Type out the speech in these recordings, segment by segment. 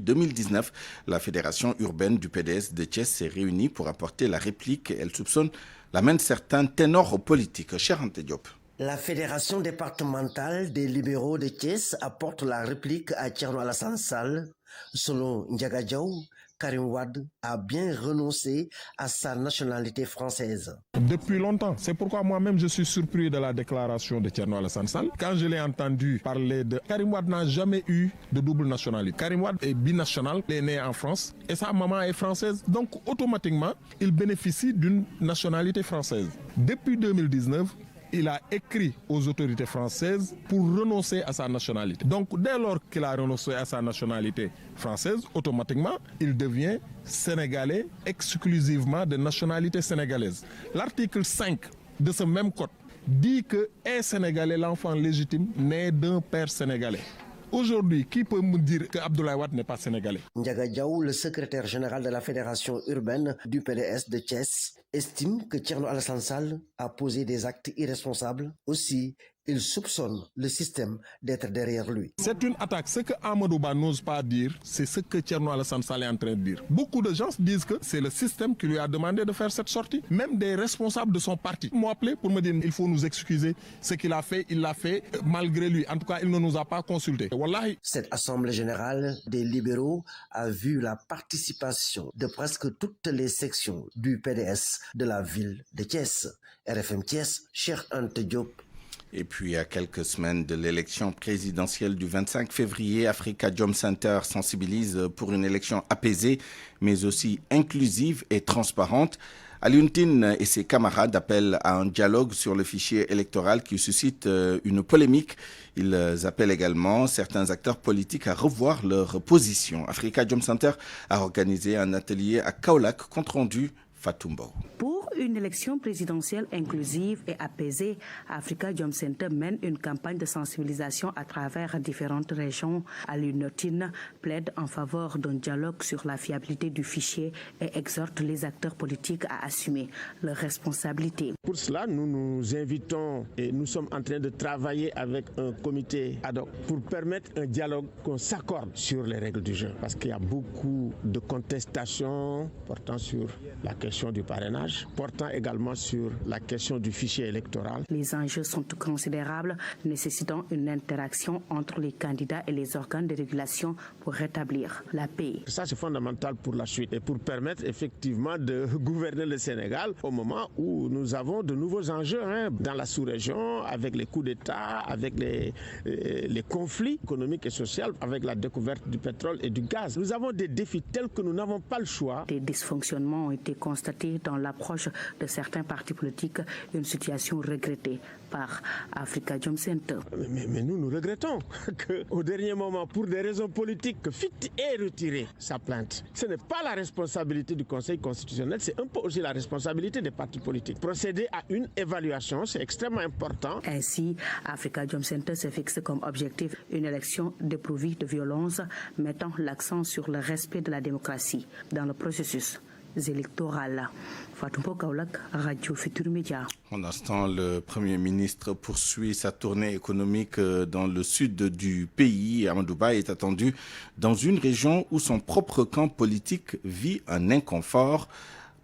2019, la fédération urbaine du PDS de Thiès s'est réunie pour apporter la réplique. Elle soupçonne la main de certains ténors politiques. Cher Ante Diop. La fédération départementale des libéraux de Thiès apporte la réplique à Thierno Alassane Sall. Selon Ndiaga Diaw, Karim Wade a bien renoncé à sa nationalité française. Depuis longtemps, c'est pourquoi moi-même je suis surpris de la déclaration de Thierno Alassane Sall. Quand je l'ai entendu parler de Karim Wade n'a jamais eu de double nationalité. Karim Wade est binational, il est né en France et sa maman est française. Donc automatiquement, il bénéficie d'une nationalité française. Depuis 2019, il a écrit aux autorités françaises pour renoncer à sa nationalité. Donc dès lors qu'il a renoncé à sa nationalité française, automatiquement, il devient sénégalais exclusivement de nationalité sénégalaise. L'article 5 de ce même code dit que est sénégalais l'enfant légitime né d'un père sénégalais. Aujourd'hui, qui peut me dire que Abdoulaye Wade n'est pas sénégalais? Ndiaga Diaw, le secrétaire général de la fédération urbaine du PDS de Thiès, estime que Thierno Alassane Sall a posé des actes irresponsables. Aussi, il soupçonne le système d'être derrière lui. C'est une attaque. Ce que Amadou Ba n'ose pas dire, c'est ce que Thierno Alassane Sall est en train de dire. Beaucoup de gens disent que c'est le système qui lui a demandé de faire cette sortie. Même des responsables de son parti m'ont appelé pour me dire il faut nous excuser. Ce qu'il a fait, il l'a fait malgré lui. En tout cas, il ne nous a pas consultés. Wallahi. Cette assemblée générale des libéraux a vu la participation de presque toutes les sections du PDS de la ville de Thiès. RFM Thiès, Cheikh Ante Diop. Et puis, à quelques semaines de l'élection présidentielle du 25 février, Africa Jom Center sensibilise pour une élection apaisée, mais aussi inclusive et transparente. Alioune Tine et ses camarades appellent à un dialogue sur le fichier électoral qui suscite une polémique. Ils appellent également certains acteurs politiques à revoir leur position. Africa Jom Center a organisé un atelier à Kaolack, compte rendu Fatumbo. Pour une élection présidentielle inclusive et apaisée, Africa Jom Center mène une campagne de sensibilisation à travers différentes régions. Alioune Tine plaide en faveur d'un dialogue sur la fiabilité du fichier et exhorte les acteurs politiques à assumer leurs responsabilités. Pour cela, nous nous invitons et nous sommes en train de travailler avec un comité ad hoc pour permettre un dialogue, qu'on s'accorde sur les règles du jeu. Parce qu'il y a beaucoup de contestations portant sur la question du parrainage, portant également sur la question du fichier électoral. Les enjeux sont considérables, nécessitant une interaction entre les candidats et les organes de régulation pour rétablir la paix. Ça, c'est fondamental pour la suite et pour permettre effectivement de gouverner le Sénégal au moment où nous avons de nouveaux enjeux dans la sous-région, avec les coups d'État, avec les conflits économiques et sociaux, avec la découverte du pétrole et du gaz. Nous avons des défis tels que nous n'avons pas le choix. Des dysfonctionnements ont été constatés dans l'approche de certains partis politiques, une situation regrettée par Africa Jom Center. Mais nous regrettons qu'au dernier moment, pour des raisons politiques, que FIT ait retiré sa plainte. Ce n'est pas la responsabilité du Conseil constitutionnel, c'est un peu aussi la responsabilité des partis politiques. Procéder à une évaluation, c'est extrêmement important. Ainsi, Africa Jom Center se fixe comme objectif une élection dépourvue de violence, mettant l'accent sur le respect de la démocratie dans le processus électoral. Fatumbo Kaolack, Radio Futur Média. Pendant ce temps, le Premier ministre poursuit sa tournée économique dans le sud du pays. Amadou Ba est attendu dans une région où son propre camp politique vit un inconfort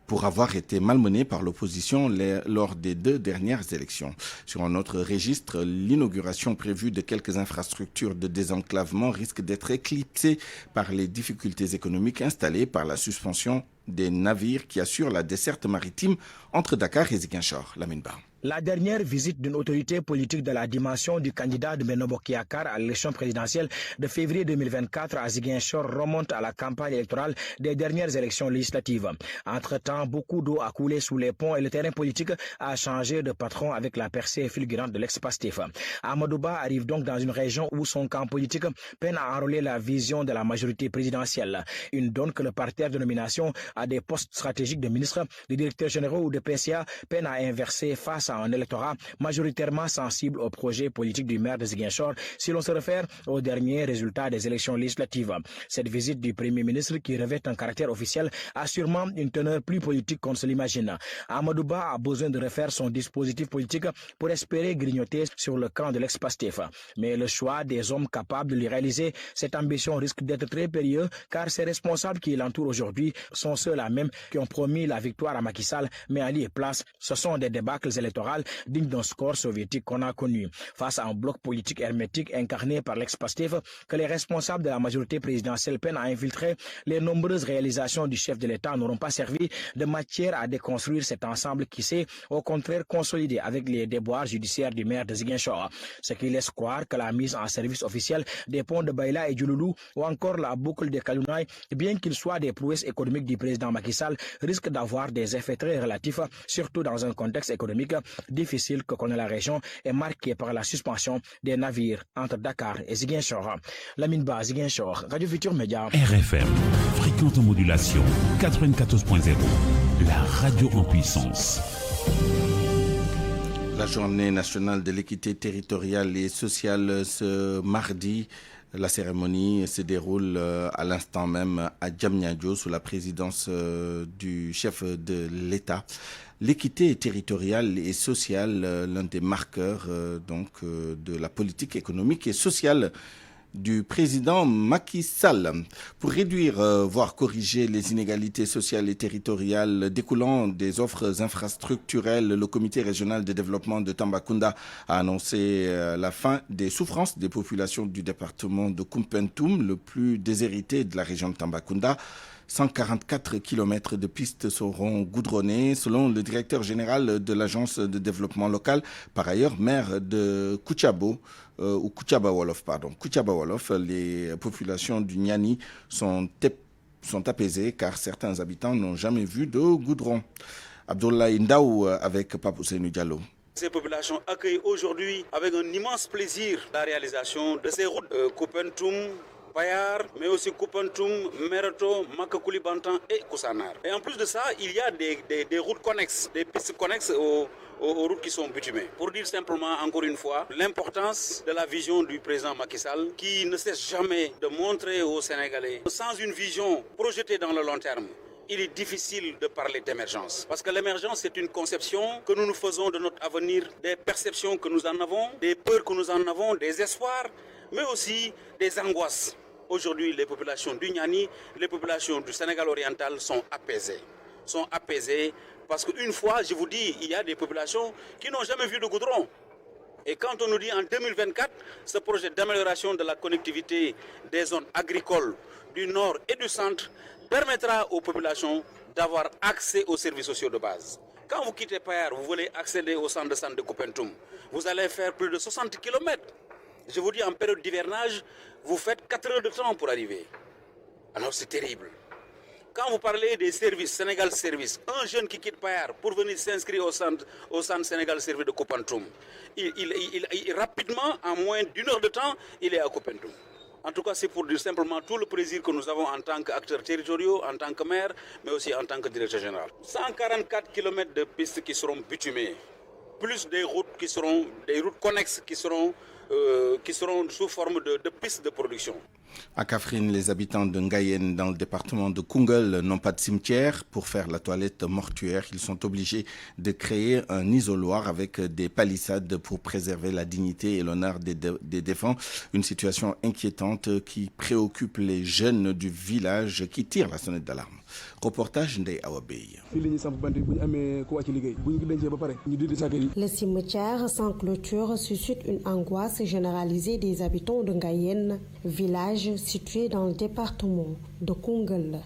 pour avoir été malmené par l'opposition lors des 2 dernières élections. Sur un autre registre, l'inauguration prévue de quelques infrastructures de désenclavement risque d'être éclipsée par les difficultés économiques installées par la suspension des navires qui assurent la desserte maritime entre Dakar et Ziguinchor. Lamine Ba. La dernière visite d'une autorité politique de la dimension du candidat de Benno Bokk Yakaar à l'élection présidentielle de février 2024 à Ziguinchor remonte à la campagne électorale des dernières élections législatives. Entre-temps, beaucoup d'eau a coulé sous les ponts et le terrain politique a changé de patron avec la percée fulgurante de l'ex-Pastef. Amadou Ba arrive donc dans une région où son camp politique peine à enrôler la vision de la majorité présidentielle. Une donne que le parterre de nomination à des postes stratégiques de ministres, de directeurs généraux ou de PCA peine à inverser face à un électorat majoritairement sensible au projet politique du maire de Ziguinchor si l'on se réfère aux derniers résultats des élections législatives. Cette visite du Premier ministre qui revêt un caractère officiel a sûrement une teneur plus politique qu'on se l'imagine. Amadou Ba a besoin de refaire son dispositif politique pour espérer grignoter sur le camp de l'ex-Pastef. Mais le choix des hommes capables de lui réaliser cette ambition risque d'être très périlleux car ces responsables qui l'entourent aujourd'hui sont ceux-là même qui ont promis la victoire à Macky Sall, mais à lieu et place, ce sont des débâcles électoraux dignes d'un score soviétique qu'on a connu. Face à un bloc politique hermétique incarné par l'ex-Pastef, que les responsables de la majorité présidentielle peinent à infiltrer, les nombreuses réalisations du chef de l'État n'auront pas servi de matière à déconstruire cet ensemble qui s'est au contraire consolidé avec les déboires judiciaires du maire de Ziguinchor. Ce qui laisse croire que la mise en service officielle des ponts de Baïla et Djouloulou ou encore la boucle de Kalounaï, bien qu'ils soient des prouesses économiques du président Macky Sall, risquent d'avoir des effets très relatifs, surtout dans un contexte économique difficile que connaît la région et marqué par la suspension des navires entre Dakar et Ziguinchor. Lamine Ba, Ziguinchor, Radio Futur Média. RFM, fréquente modulation 94.0, la radio en puissance. La journée nationale de l'équité territoriale et sociale ce mardi. La cérémonie se déroule à l'instant même à Diamniadio sous la présidence du chef de l'État. L'équité territoriale et sociale, l'un des marqueurs de la politique économique et sociale du président Macky Sall. Pour réduire, voire corriger les inégalités sociales et territoriales découlant des offres infrastructurelles, le comité régional de développement de Tambacounda a annoncé la fin des souffrances des populations du département de Koumpentoum, le plus déshérité de la région de Tambacounda. 144 km de pistes seront goudronnées, selon le directeur général de l'agence de développement local, par ailleurs maire de Koutiaba Wolof. Les populations du Niani sont apaisées car certains habitants n'ont jamais vu de goudron. Abdoulaye Ndaou avec Papou Seynou Diallo. Ces populations accueillent aujourd'hui avec un immense plaisir la réalisation de ces routes Koumpentoum, Payar, mais aussi Koumpentoum, Mereto, Makakouli Bantan et Koussanar. Et en plus de ça, il y a des routes connexes, des pistes connexes aux routes qui sont bitumées. Pour dire simplement, encore une fois, l'importance de la vision du président Macky Sall qui ne cesse jamais de montrer aux Sénégalais, sans une vision projetée dans le long terme, il est difficile de parler d'émergence. Parce que l'émergence, c'est une conception que nous nous faisons de notre avenir, des perceptions que nous en avons, des peurs que nous en avons, des espoirs, mais aussi des angoisses. Aujourd'hui, les populations du Niani, les populations du Sénégal oriental sont apaisées. Parce qu'une fois, je vous dis, il y a des populations qui n'ont jamais vu de goudron. Et quand on nous dit en 2024, ce projet d'amélioration de la connectivité des zones agricoles du nord et du centre permettra aux populations d'avoir accès aux services sociaux de base. Quand vous quittez Payar, vous voulez accéder au centre de santé de Koumpentoum, vous allez faire plus de 60 km. Je vous dis, en période d'hivernage, vous faites 4 heures de temps pour arriver. Alors c'est terrible. Quand vous parlez des services, Sénégal Service, un jeune qui quitte Payar pour venir s'inscrire au centre Sénégal Service de Koumpentoum, rapidement, en moins d'une heure de temps, il est à Koumpentoum. En tout cas, c'est pour dire simplement tout le plaisir que nous avons en tant qu'acteurs territoriaux, en tant que maire, mais aussi en tant que directeur général. 144 km de pistes qui seront bitumées, plus des routes connexes qui seront sous forme de pistes de production. À Kaffrine, les habitants de Ngayen, dans le département de Koungheul, n'ont pas de cimetière. Pour faire la toilette mortuaire, ils sont obligés de créer un isoloir avec des palissades pour préserver la dignité et l'honneur des défunts. Une situation inquiétante qui préoccupe les jeunes du village qui tirent la sonnette d'alarme. Reportage Ndeye Awabey. Le cimetière sans clôture suscite une angoisse généralisée des habitants de Ngayen, village situé dans le département de Koungheul.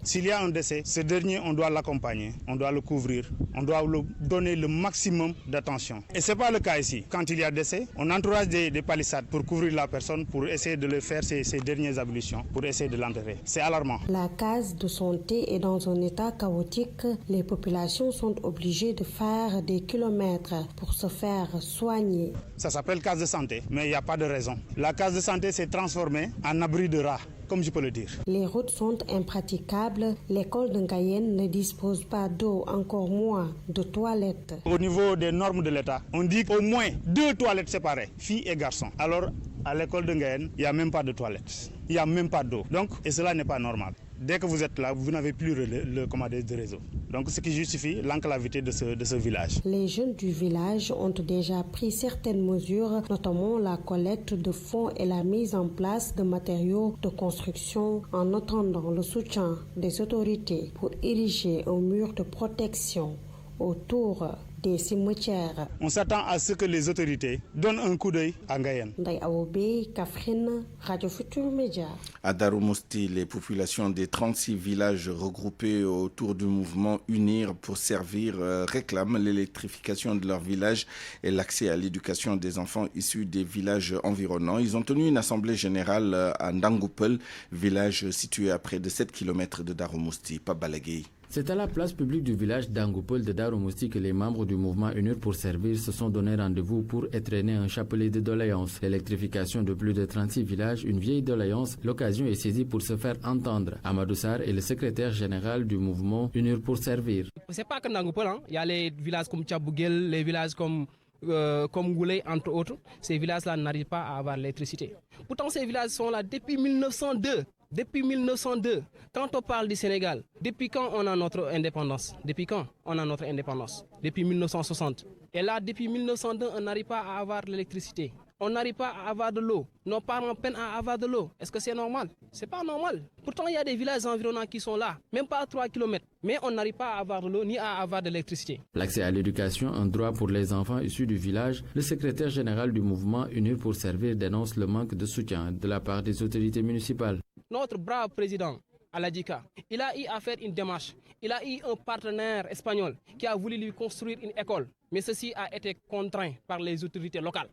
S'il y a un décès, ce dernier, on doit l'accompagner, on doit le couvrir, on doit lui donner le maximum d'attention. Et ce n'est pas le cas ici. Quand il y a décès, on entourage des palissades pour couvrir la personne, pour essayer de le faire ces dernières ablutions, pour essayer de l'enterrer. C'est alarmant. La case de santé est dans un état chaotique. Les populations sont obligées de faire des kilomètres pour se faire soigner. Ça s'appelle case de santé, mais il n'y a pas de raison. La case de santé s'est transformée en abri de rats. comme je peux le dire. Les routes sont impraticables. L'école de Ngayen ne dispose pas d'eau, encore moins de toilettes. Au niveau des normes de l'État, on dit qu'au moins 2 toilettes séparées, filles et garçons. Alors, à l'école de Ngayen, il n'y a même pas de toilettes. Il n'y a même pas d'eau. Donc, et cela n'est pas normal. Dès que vous êtes là, vous n'avez plus de réseau. Donc, ce qui justifie l'enclavité de ce village. Les jeunes du village ont déjà pris certaines mesures, notamment la collecte de fonds et la mise en place de matériaux de construction en attendant le soutien des autorités pour ériger un mur de protection autour des cimetières. On s'attend à ce que les autorités donnent un coup d'œil à Ngayen. Ndaye Awobe, Kaffrine, Radio Futur Média. À Darou-Mouhty, les populations des 36 villages regroupés autour du mouvement Unir pour servir réclament l'électrification de leur village et l'accès à l'éducation des enfants issus des villages environnants. Ils ont tenu une assemblée générale à Ndangoupel, village situé à près de 7 km de Darou-Mouhty. Pabalagui. C'est à la place publique du village d'Angoupol de Darou-Mouhty que les membres du mouvement Unir pour servir se sont donné rendez-vous pour étrenner un chapelet de doléances. L'électrification de plus de 36 villages, une vieille doléance, l'occasion est saisie pour se faire entendre. Amadou Sarr est le secrétaire général du mouvement Unir pour servir. C'est pas que Ndangoupol, il y a les villages comme Tchabougel, les villages comme Goulé, entre autres. Ces villages-là n'arrivent pas à avoir l'électricité. Pourtant, ces villages sont là depuis 1902. Depuis 1902, quand on parle du Sénégal, depuis quand on a notre indépendance? Depuis quand on a notre indépendance? Depuis 1960. Et là, depuis 1902, on n'arrive pas à avoir l'électricité. On n'arrive pas à avoir de l'eau. Nos parents peinent à avoir de l'eau. Est-ce que c'est normal? C'est pas normal. Pourtant, il y a des villages environnants qui sont là, même pas à 3 km. Mais on n'arrive pas à avoir de l'eau ni à avoir de l'électricité. L'accès à l'éducation, un droit pour les enfants issus du village, le secrétaire général du mouvement Unir pour servir dénonce le manque de soutien de la part des autorités municipales. Notre brave président, Aladjika, il a eu à faire une démarche. Il a eu un partenaire espagnol qui a voulu lui construire une école. Mais ceci a été contraint par les autorités locales.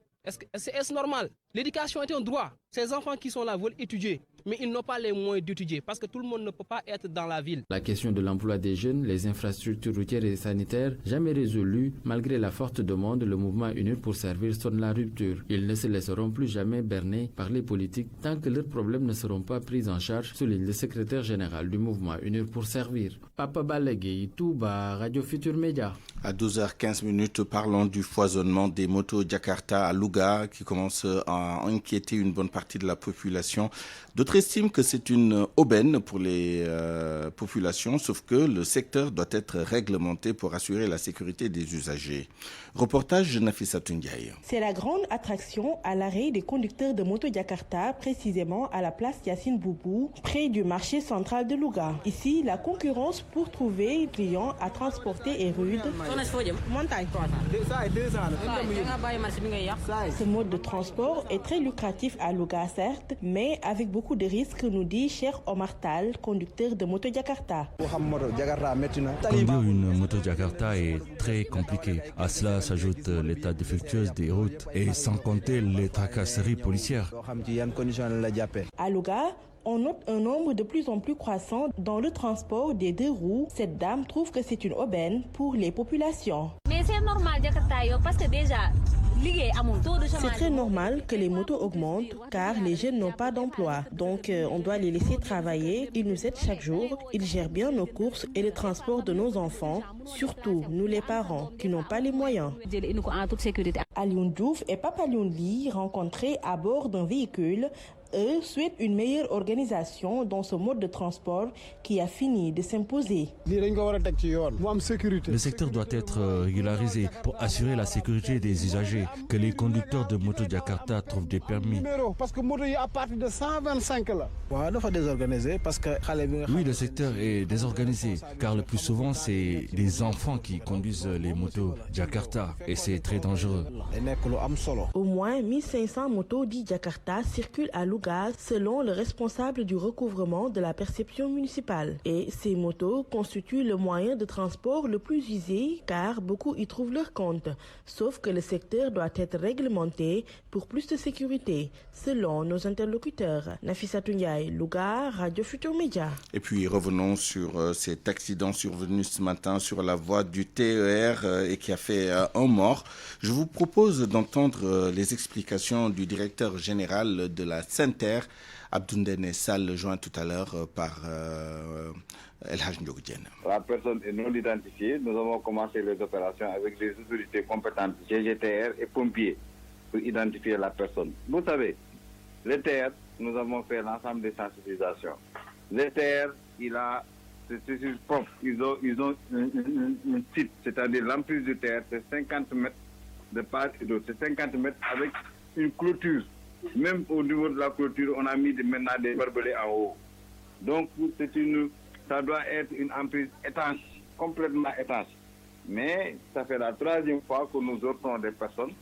Est-ce normal? L'éducation est un droit. Ces enfants qui sont là veulent étudier, mais ils n'ont pas les moyens d'étudier parce que tout le monde ne peut pas être dans la ville. La question de l'emploi des jeunes, les infrastructures routières et sanitaires, jamais résolues, malgré la forte demande, le mouvement Unir pour servir sonne la rupture. Ils ne se laisseront plus jamais berner par les politiques tant que leurs problèmes ne seront pas pris en charge, souligne le secrétaire général du mouvement Unir pour servir. Papa Balagui, Touba, Radio Futur Média. À 12h15, parlons du foisonnement des motos Jakarta à Louga qui commence à inquiéter une bonne partie de la population. D'autres estiment que c'est une aubaine pour les populations, sauf que le secteur doit être réglementé pour assurer la sécurité des usagers. Reportage Nafissa Tundiaye. C'est la grande attraction à l'arrêt des conducteurs de moto Jakarta, précisément à la place Yassine Boubou, près du marché central de Louga. Ici, la concurrence pour trouver clients à transporter est rude. Ce mode de transport est très lucratif à Louga, certes, mais avec beaucoup de risques, nous dit Cheikh Omar Tal, conducteur de moto Jakarta. Conduire une moto Jakarta est très compliqué. À cela s'ajoute l'état défectueux des routes et sans compter les tracasseries policières. À Louga, on note un nombre de plus en plus croissant dans le transport des 2 roues. Cette dame trouve que c'est une aubaine pour les populations. Mais c'est normal, parce que déjà, c'est très normal que les motos augmentent car les jeunes n'ont pas d'emploi. Donc on doit les laisser travailler. Ils nous aident chaque jour. Ils gèrent bien nos courses et le transport de nos enfants. Surtout nous les parents qui n'ont pas les moyens. Alioune Diouf et Papa Lioune Ly rencontrés à bord d'un véhicule. Eux souhaitent une meilleure organisation dans ce mode de transport qui a fini de s'imposer. Le secteur doit être régularisé pour assurer la sécurité des usagers, que les conducteurs de moto Jakarta trouvent des permis. Oui, le secteur est désorganisé car le plus souvent c'est des enfants qui conduisent les motos Jakarta et c'est très dangereux. Au moins 1500 motos dit Jakarta circulent à Louga selon le responsable du recouvrement de la perception municipale. Et ces motos constituent le moyen de transport le plus usé car beaucoup y trouvent leur compte. Sauf que le secteur doit être réglementé pour plus de sécurité, selon nos interlocuteurs. Nafissa Tundiaye, Louga, Radio Futur Média. Et puis revenons sur cet accident survenu ce matin sur la voie du TER et qui a fait un mort. Je vous propose d'entendre les explications du directeur général de la SENTER Abdoundene Sall, joint tout à l'heure par El Hadj Ndiogou. La personne est non identifiée. Nous avons commencé les opérations avec les autorités compétentes, GGTR et pompiers, pour identifier la personne. Vous savez, les terres, nous avons fait l'ensemble des sensibilisations. Les terres, c'est propre. Ils ont un site, c'est-à-dire l'emprise de terre, c'est 50 mètres de part et d'autre. C'est 50 mètres avec une clôture. Même au niveau de la clôture, on a mis maintenant des barbelés en haut. Donc, ça doit être une emprise étanche, complètement étanche. Mais ça fait la 3e fois que nous offrons des personnes,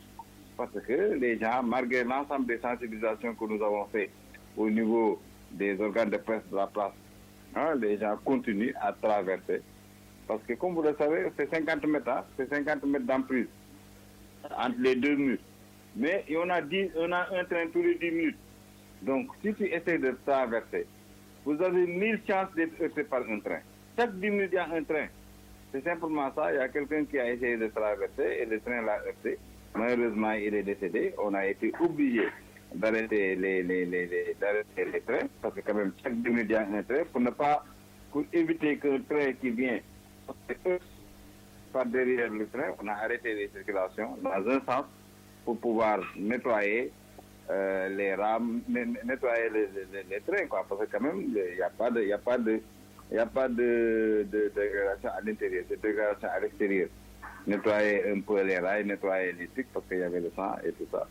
parce que les gens, malgré l'ensemble des sensibilisations que nous avons fait au niveau des organes de presse de la place, les gens continuent à traverser. Parce que, comme vous le savez, c'est 50 mètres, c'est 50 mètres d'emprise entre les deux murs. Mais on a un train tous les 10 minutes. Donc, si tu essaies de traverser, vous avez 1000 chances d'être heurté par un train. Chaque 10 minutes, il y a un train. C'est simplement ça. Il y a quelqu'un qui a essayé de traverser et le train l'a heurté. Malheureusement, il est décédé. On a été obligé d'arrêter les trains, parce que quand même, chaque 10 minutes, il y a un train, pour éviter qu'un train qui vient par derrière le train, on a arrêté les circulations dans un sens pour pouvoir nettoyer les rames, nettoyer les trains, quoi, parce que quand même, il n'y a pas de dégradation à l'intérieur, c'est dégradation à l'extérieur. Nettoyer un peu les rails, nettoyer les trucs, parce qu'il y avait le sang et tout ça.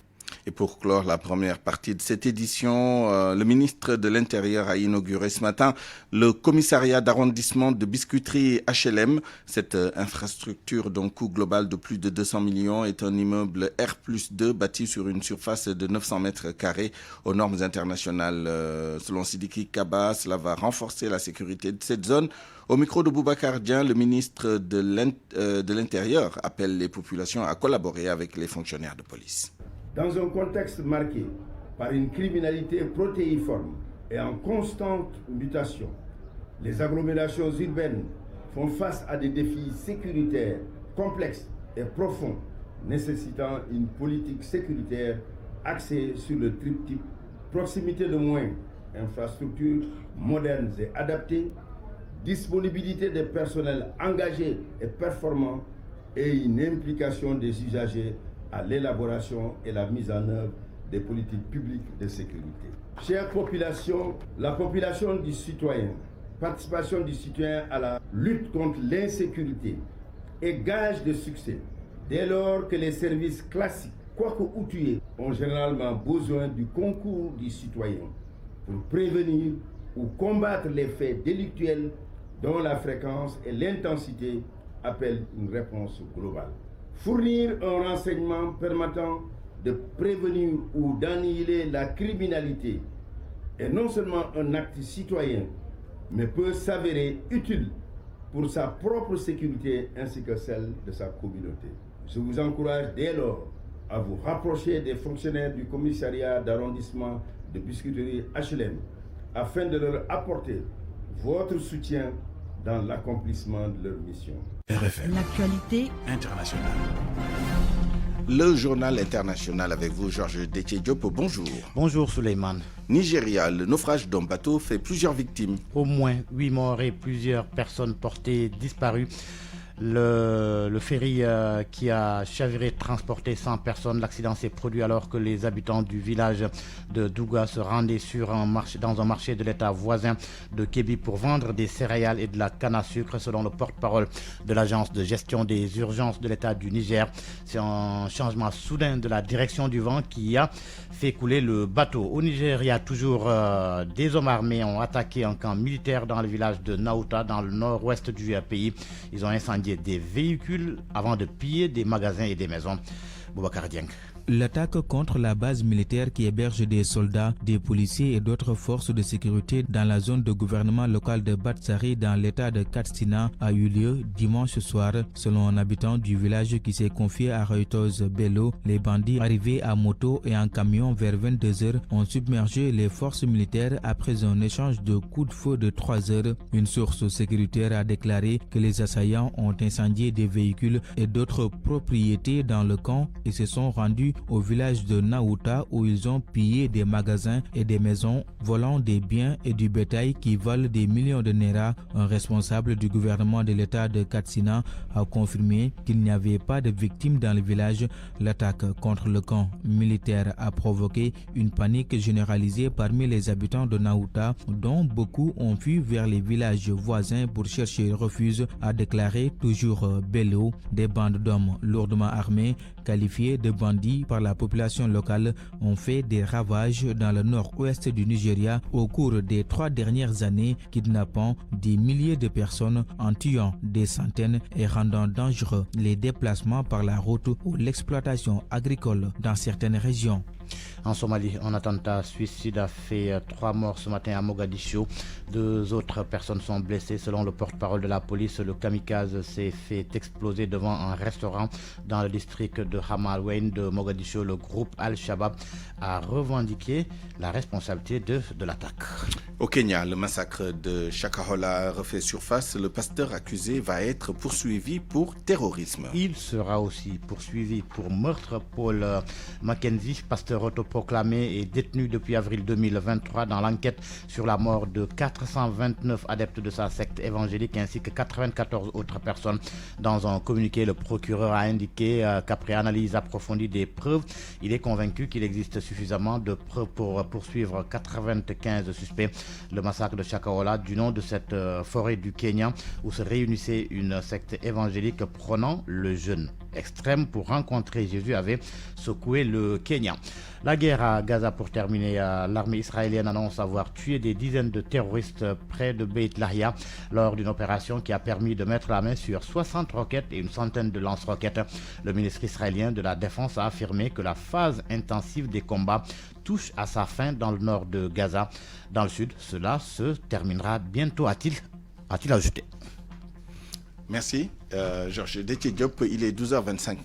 Et pour clore la première partie de cette édition, le ministre de l'Intérieur a inauguré ce matin le commissariat d'arrondissement de biscuiterie HLM. Cette infrastructure d'un coût global de plus de 200 millions est un immeuble R+2 bâti sur une surface de 900 mètres carrés aux normes internationales. Selon Sidiki Kaba, cela va renforcer la sécurité de cette zone. Au micro de Boubacar Dieng, le ministre de l'Intérieur appelle les populations à collaborer avec les fonctionnaires de police. Dans un contexte marqué par une criminalité protéiforme et en constante mutation, les agglomérations urbaines font face à des défis sécuritaires complexes et profonds, nécessitant une politique sécuritaire axée sur le triptyque proximité de moyens, infrastructures modernes et adaptées, disponibilité des personnels engagés et performants et une implication des usagers à l'élaboration et la mise en œuvre des politiques publiques de sécurité. Chère population, la population du citoyen, participation du citoyen à la lutte contre l'insécurité est gage de succès dès lors que les services classiques, quoique outillés, ont généralement besoin du concours du citoyen pour prévenir ou combattre les faits délictuels dont la fréquence et l'intensité appellent une réponse globale. Fournir un renseignement permettant de prévenir ou d'annihiler la criminalité est non seulement un acte citoyen, mais peut s'avérer utile pour sa propre sécurité ainsi que celle de sa communauté. Je vous encourage dès lors à vous rapprocher des fonctionnaires du commissariat d'arrondissement de biscuiterie HLM afin de leur apporter votre soutien dans l'accomplissement de leur mission. RFM. L'actualité internationale. Le journal international avec vous, Georges Déthié Diop. Bonjour. Bonjour Souleymane. Nigeria, le naufrage d'un bateau fait plusieurs victimes. Au moins 8 morts et plusieurs personnes portées disparues. Le ferry qui a chaviré transporté 100 personnes. L'accident s'est produit alors que les habitants du village de Douga se rendaient dans un marché de l'État voisin de Kebbi pour vendre des céréales et de la canne à sucre, selon le porte-parole de l'agence de gestion des urgences de l'État du Niger. C'est un changement soudain de la direction du vent qui a fait couler le bateau. Au Nigeria, toujours des hommes armés ont attaqué un camp militaire dans le village de Naouta, dans le nord-ouest du pays. Ils ont incendié des véhicules avant de piller des magasins et des maisons. Boubacar Dieng. L'attaque contre la base militaire qui héberge des soldats, des policiers et d'autres forces de sécurité dans la zone de gouvernement local de Batsari dans l'état de Katsina a eu lieu dimanche soir. Selon un habitant du village qui s'est confié à Reuters Bello, les bandits arrivés à moto et en camion vers 22h ont submergé les forces militaires après un échange de coups de feu de 3 heures. Une source sécuritaire a déclaré que les assaillants ont incendié des véhicules et d'autres propriétés dans le camp et se sont rendus rendu au village de Naouta où ils ont pillé des magasins et des maisons, volant des biens et du bétail qui valent des millions de Naira. Un responsable du gouvernement de l'État de Katsina a confirmé qu'il n'y avait pas de victimes dans le village. L'attaque contre le camp militaire a provoqué une panique généralisée parmi les habitants de Naouta, dont beaucoup ont fui vers les villages voisins pour chercher refuge, a déclaré toujours Bello. Des bandes d'hommes lourdement armés, qualifiés de bandits par la population locale, ont fait des ravages dans le nord-ouest du Nigeria au cours des 3 dernières années, kidnappant des milliers de personnes, en tuant des centaines et rendant dangereux les déplacements par la route ou l'exploitation agricole dans certaines régions. En Somalie, un attentat suicide a fait 3 morts ce matin à Mogadiscio. 2 autres personnes sont blessées. Selon le porte-parole de la police, le kamikaze s'est fait exploser devant un restaurant dans le district de Hamalwein de Mogadiscio. Le groupe Al-Shabaab a revendiqué la responsabilité de l'attaque. Au Kenya, le massacre de Shakahola refait surface. Le pasteur accusé va être poursuivi pour terrorisme. Il sera aussi poursuivi pour meurtre. Paul Mackenzie, pasteur autoproclamé, est détenu depuis avril 2023 dans l'enquête sur la mort de 429 adeptes de sa secte évangélique ainsi que 94 autres personnes. Dans un communiqué, le procureur a indiqué qu'après analyse approfondie des preuves, il est convaincu qu'il existe suffisamment de preuves pour poursuivre 95 suspects. Le massacre de Shakahola, du nom de cette forêt du Kenya où se réunissait une secte évangélique prônant le jeûne extrême pour rencontrer Jésus, avait secoué le Kenya. La guerre à Gaza pour terminer. L'armée israélienne annonce avoir tué des dizaines de terroristes près de Beit Lahia lors d'une opération qui a permis de mettre la main sur 60 roquettes et une centaine de lance-roquettes. Le ministre israélien de la Défense a affirmé que la phase intensive des combats touche à sa fin dans le nord de Gaza. Dans le sud, cela se terminera bientôt, a-t-il ajouté. Merci, Georges Détié Diop. Il est 12h25.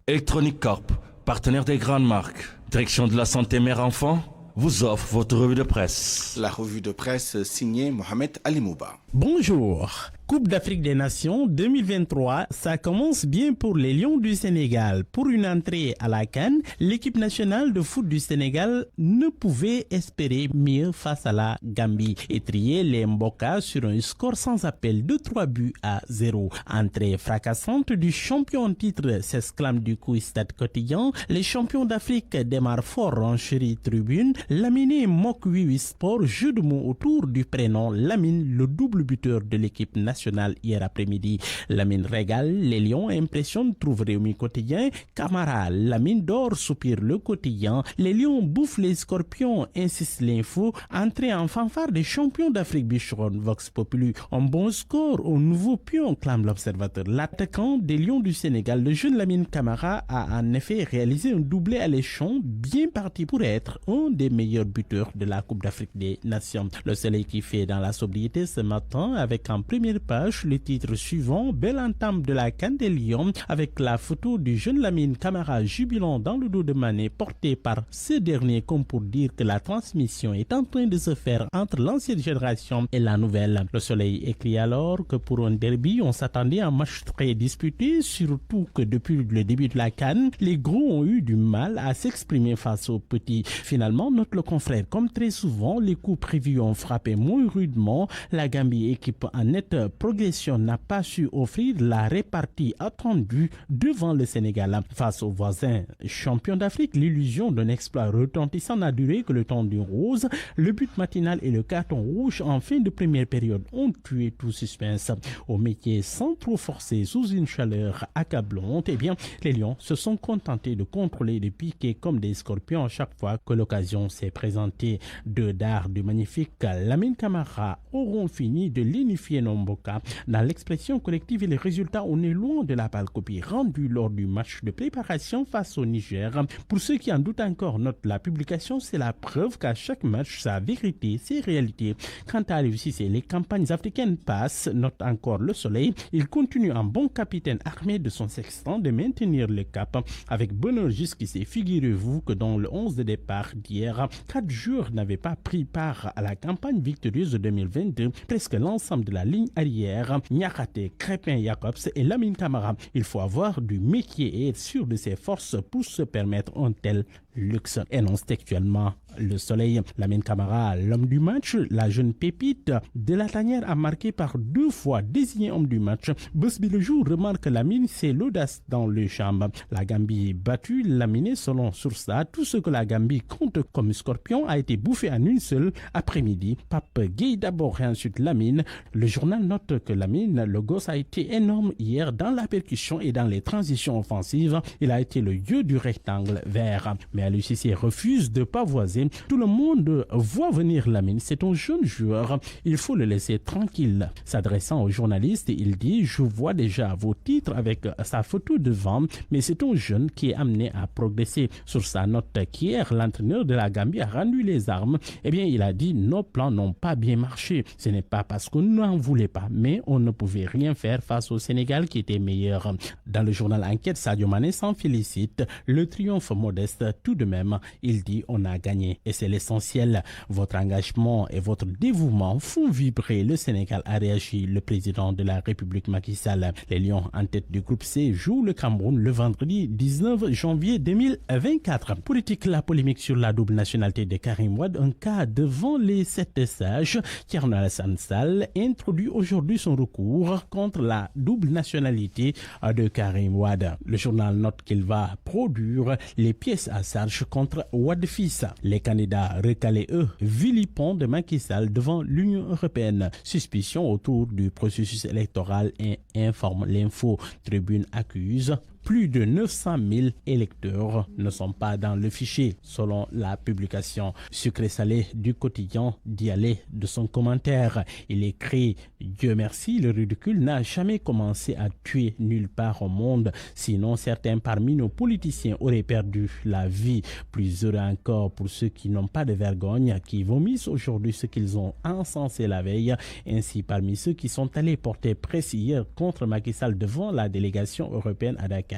Electronic Corp, partenaire des grandes marques, direction de la santé mère-enfant, vous offre votre revue de presse. La revue de presse signée Mohamed Ali Mouba. Bonjour. Coupe d'Afrique des Nations 2023, ça commence bien pour les Lions du Sénégal. Pour une entrée à la CAN, l'équipe nationale de foot du Sénégal ne pouvait espérer mieux face à la Gambie et trier les Mboka sur un score sans appel de 3-0. Entrée fracassante du champion en titre, s'exclame du coup Stade Quotidien. Les champions d'Afrique démarrent fort en chérie tribune. Lamine moque Wiwi Sport, jeu de mots autour du prénom Lamine, le double buteur de l'équipe nationale hier après-midi. Lamine régale, les Lions impressionnent, trouve Réumi Quotidien. Camara, Lamine d'or, soupire le Quotidien. Les Lions bouffent les Scorpions, insiste l'info. Entrée en fanfare des champions d'Afrique Bichron, Vox Populi. Un bon score au nouveau pion, clame l'Observateur. L'attaquant des Lions du Sénégal, le jeune Lamine Camara, a en effet réalisé un doublé alléchant, bien parti pour être un des meilleurs buteurs de la Coupe d'Afrique des Nations. Le Soleil qui fait dans la sobriété ce matin avec en première page le titre suivant, belle entame de la CAN des Lions avec la photo du jeune Lamine Camara jubilant dans le dos de Mané porté par ce dernier comme pour dire que la transmission est en train de se faire entre l'ancienne génération et la nouvelle. Le Soleil écrit alors que pour un derby, on s'attendait à un match très disputé, surtout que depuis le début de la CAN, les gros ont eu du mal à s'exprimer face aux petits. Finalement, note le confrère, comme très souvent, les coups prévus ont frappé moins rudement. La Gambie, équipe en nette progression, n'a pas su offrir la répartie attendue devant le Sénégal. Face aux voisins champions d'Afrique, l'illusion d'un exploit retentissant n'a duré que le temps d'une rose. Le but matinal et le carton rouge en fin de première période ont tué tout suspense. Au métier sans trop forcer, sous une chaleur accablante, eh bien, les Lions se sont contentés de contrôler, de piquer comme des scorpions à chaque fois que l'occasion s'est présentée. Deux dards du magnifique Lamine Camara auront fini de l'unifier Nomboka. Dans l'expression collective et les résultats, on est loin de la pâle copie rendue lors du match de préparation face au Niger. Pour ceux qui en doutent encore, note la publication, c'est la preuve qu'à chaque match, sa vérité, ses réalités. Quant à lui aussi, les campagnes africaines passent, note encore le Soleil. Il continue en bon capitaine armé de son sextant de maintenir le cap. Avec bonheur jusqu'ici, figurez-vous que dans le 11 de départ d'hier, 4 joueurs n'avaient pas pris part à la campagne victorieuse de 2022. Presque l'ensemble de la ligne arrière hier, Niakate, Crépin Jacobs et Lamine Camara. Il faut avoir du métier et être sûr de ses forces pour se permettre un tel luxe, énonce textuellement Le Soleil. Lamine Camara, l'homme du match, la jeune pépite de la tanière a marqué par 2 fois désigné homme du match. Busby Le Jour remarque Lamine, c'est l'audace dans le champ. La Gambie battue, laminée selon Source, tout ce que la Gambie compte comme scorpion a été bouffé en une seule après-midi. Pape Gueye d'abord et ensuite Lamine. Le journal note que Lamine, le gosse, a été énorme hier dans la percussion et dans les transitions offensives. Il a été le dieu du rectangle vert. Mais Aliou Cissé refuse de pavoiser. Tout le monde voit venir Lamine. C'est un jeune joueur. Il faut le laisser tranquille. S'adressant aux journalistes, il dit « Je vois déjà vos titres avec sa photo devant, mais c'est un jeune qui est amené à progresser. » Sur sa note qu'hier, l'entraîneur de la Gambie a rendu les armes. Eh bien, il a dit « Nos plans n'ont pas bien marché. Ce n'est pas parce qu'on n'en voulait pas, mais on ne pouvait rien faire face au Sénégal qui était meilleur. » Dans le journal Enquête, Sadio Mané s'en félicite. Le triomphe modeste tout de même. Il dit « On a gagné. » Et c'est l'essentiel. Votre engagement et votre dévouement font vibrer le Sénégal, a réagi le président de la République Macky Sall. Les Lions en tête du groupe C jouent le Cameroun le vendredi 19 janvier 2024. Politique, la polémique sur la double nationalité de Karim Wade, un cas devant les 7 sages. Thierno Alassane Sall introduit aujourd'hui son recours contre la double nationalité de Karim Wade. Le journal note qu'il va produire les pièces à charge contre Wade fils. Les candidats recalés, eux, vilipendent Macky Sall devant l'Union européenne. Suspicion autour du processus électoral et informe l'info. Tribune accuse. Plus de 900 000 électeurs ne sont pas dans le fichier, selon la publication sucré-salé du quotidien Dialé de son commentaire. Il écrit « Dieu merci, le ridicule n'a jamais commencé à tuer nulle part au monde, sinon certains parmi nos politiciens auraient perdu la vie. Plus heureux encore pour ceux qui n'ont pas de vergogne, qui vomissent aujourd'hui ce qu'ils ont encensé la veille. Ainsi, parmi ceux qui sont allés porter presse hier contre Macky Sall devant la délégation européenne à Dakar,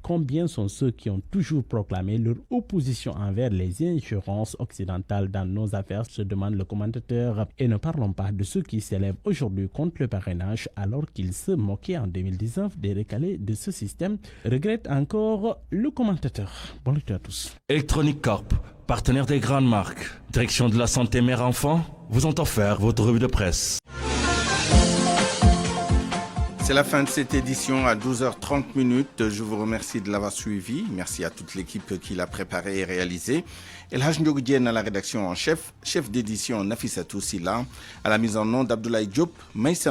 combien sont ceux qui ont toujours proclamé leur opposition envers les ingérences occidentales dans nos affaires, se demande le commentateur. Et ne parlons pas de ceux qui s'élèvent aujourd'hui contre le parrainage alors qu'ils se moquaient en 2019 des recalés de ce système, regrette encore le commentateur. Bonne lecture à tous. Electronic Corp, partenaire des grandes marques, direction de la santé mère-enfant, vous ont offert votre revue de presse. C'est la fin de cette édition à 12h30. Je vous remercie de l'avoir suivi. Merci à toute l'équipe qui l'a préparé et réalisé. El Hadj Ndiogou Diène à la rédaction en chef, chef d'édition Nafissatou Silla, à la mise en nom d'Abdoulaye Diop, Maïssa